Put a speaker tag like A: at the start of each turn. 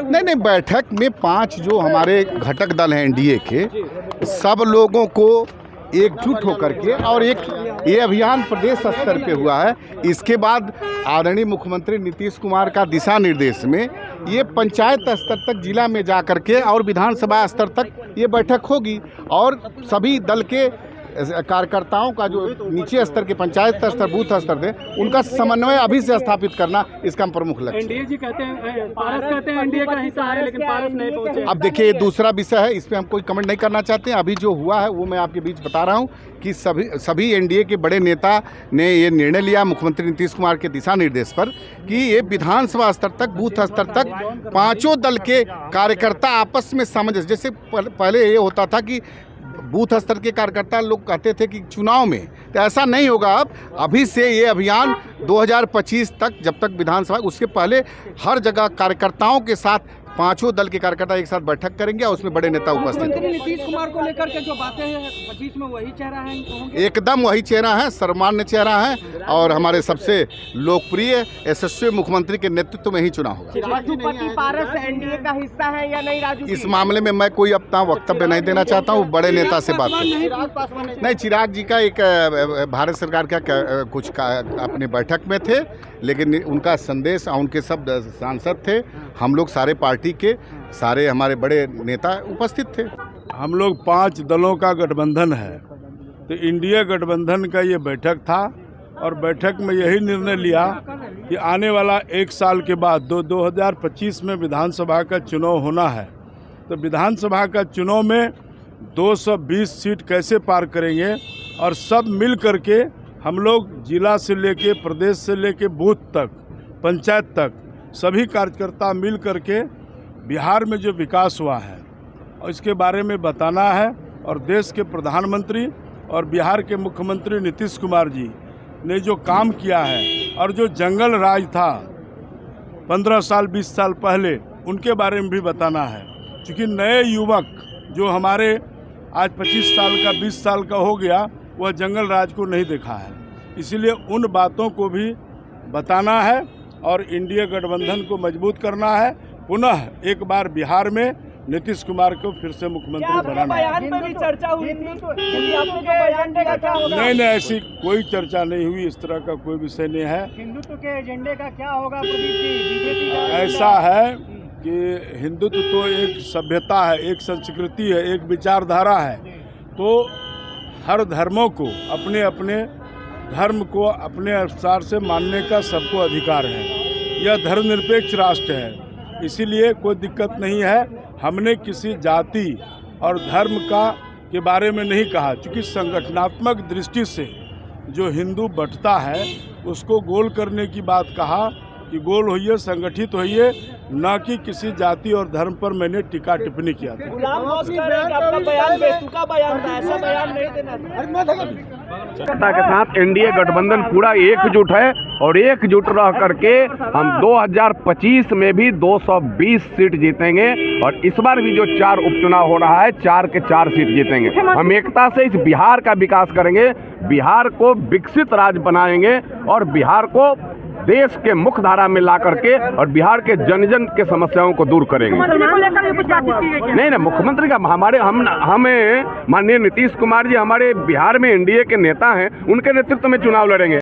A: नहीं, बैठक में 5 जो हमारे घटक दल हैं एनडीए के, सब लोगों को एकजुट होकर के, और एक ये अभियान प्रदेश स्तर पे हुआ है। इसके बाद आदरणीय मुख्यमंत्री नीतीश कुमार का दिशा निर्देश में ये पंचायत स्तर तक, जिला में जा कर के और विधानसभा स्तर तक ये बैठक होगी, और सभी दल के कार्यकर्ताओं का जो नीचे स्तर के पंचायत स्तर, बूथ स्तर थे, उनका समन्वय अभी से स्थापित करना इसका प्रमुख लक्ष्य।
B: एनडीए जी कहते हैं, पारस कहते हैं एनडीए का हिस्सा है, लेकिन पारस नहीं पहुंचे।
A: अब देखिए, ये दूसरा विषय है, इस पे हम कोई कमेंट नहीं करना चाहते हैं। अभी जो हुआ है वो मैं आपके बीच बता रहा हूं कि सभी एनडीए के बड़े नेता ने ये निर्णय लिया मुख्यमंत्री नीतीश कुमार के दिशा निर्देश पर कि ये विधानसभा स्तर तक, बूथ स्तर तक 5 दल के कार्यकर्ता आपस में सामंजस्य, जैसे पहले ये होता था कि बूथ स्तर के कार्यकर्ता लोग कहते थे कि चुनाव में, तो ऐसा नहीं होगा। अब अभी से ये अभियान 2025 तक, जब तक विधानसभा, उसके पहले हर जगह कार्यकर्ताओं के साथ 5 दल के कार्यकर्ता एक साथ बैठक करेंगे और उसमें बड़े नेता उपस्थित हैं।
B: नीतीश कुमार को लेकर के जो बातें हैं 25 में वही चेहरा है,
A: एकदम वही चेहरा है, सर्वमान्य चेहरा है, और हमारे सबसे लोकप्रिय यशस्वी मुख्यमंत्री के नेतृत्व में ही चुनाव होगा।
B: राजूपति पारस एनडीए का हिस्सा है या नहीं? राजू,
A: इस मामले में मैं कोई अपना वक्तव्य नहीं देना चाहता हूँ, बड़े नेता से बात नहीं। चिराग जी का एक भारत सरकार का कुछ अपने बैठक में थे, लेकिन उनका संदेश, उनके सब सांसद थे, हम लोग सारे पार्टी के सारे हमारे बड़े नेता उपस्थित थे।
C: हम लोग 5 दलों का गठबंधन है, तो इंडिया गठबंधन का ये बैठक था, और बैठक में यही निर्णय लिया कि आने वाला 1 साल के बाद 2025 में विधानसभा का चुनाव होना है, तो विधानसभा का चुनाव में 220 सीट कैसे पार करेंगे, और सब मिल करके हम लोग जिला से लेके, प्रदेश से लेके बूथ तक, पंचायत तक, सभी कार्यकर्ता मिल करके बिहार में जो विकास हुआ है और इसके बारे में बताना है। और देश के प्रधानमंत्री और बिहार के मुख्यमंत्री नीतीश कुमार जी ने जो काम किया है, और जो जंगल राज था 15 साल 20 साल पहले, उनके बारे में भी बताना है। क्योंकि नए युवक जो हमारे आज 25 साल का, 20 साल का हो गया, वह जंगल राज को नहीं देखा है, इसीलिए उन बातों को भी बताना है और इंडिया गठबंधन को मजबूत करना है। पुनः एक बार बिहार में नीतीश कुमार को फिर से मुख्यमंत्री बनाना है।
B: बयान में भी चर्चा हुई थी, आपने जो बयान दिया क्या होगा?
C: नहीं, ऐसी कोई चर्चा नहीं हुई, इस तरह का कोई विषय नहीं है।
B: हिंदुत्व के एजेंडे का क्या होगा? बीजेपी
C: ऐसा है कि हिंदुत्व तो एक सभ्यता है, एक संस्कृति है, एक विचारधारा है, तो हर धर्मों को अपने अपने धर्म को अपने अनुसार से मानने का सबको अधिकार है। यह धर्मनिरपेक्ष राष्ट्र है, इसीलिए कोई दिक्कत नहीं है। हमने किसी जाति और धर्म के बारे में नहीं कहा, क्योंकि संगठनात्मक दृष्टि से जो हिंदू बंटता है उसको गोल करने की बात कहा कि गोल होइए, संगठित होइए, न कि किसी जाति और धर्म पर मैंने टीका टिप्पणी किया था।
D: सत्ता के साथ एनडीए गठबंधन पूरा एकजुट है, और एकजुट रह करके हम 2025 में भी 220 सीट जीतेंगे, और इस बार भी जो 4 उपचुनाव हो रहा है, 4 के 4 सीट जीतेंगे। हम एकता से इस बिहार का विकास करेंगे, बिहार को विकसित राज्य बनाएंगे, और बिहार को देश के मुख्य धारा में ला करके और बिहार के जन जन के समस्याओं को दूर करेंगे। नहीं, मुख्यमंत्री का हमें माननीय नीतीश कुमार जी हमारे बिहार में एनडीए के नेता हैं, उनके नेतृत्व में चुनाव लड़ेंगे।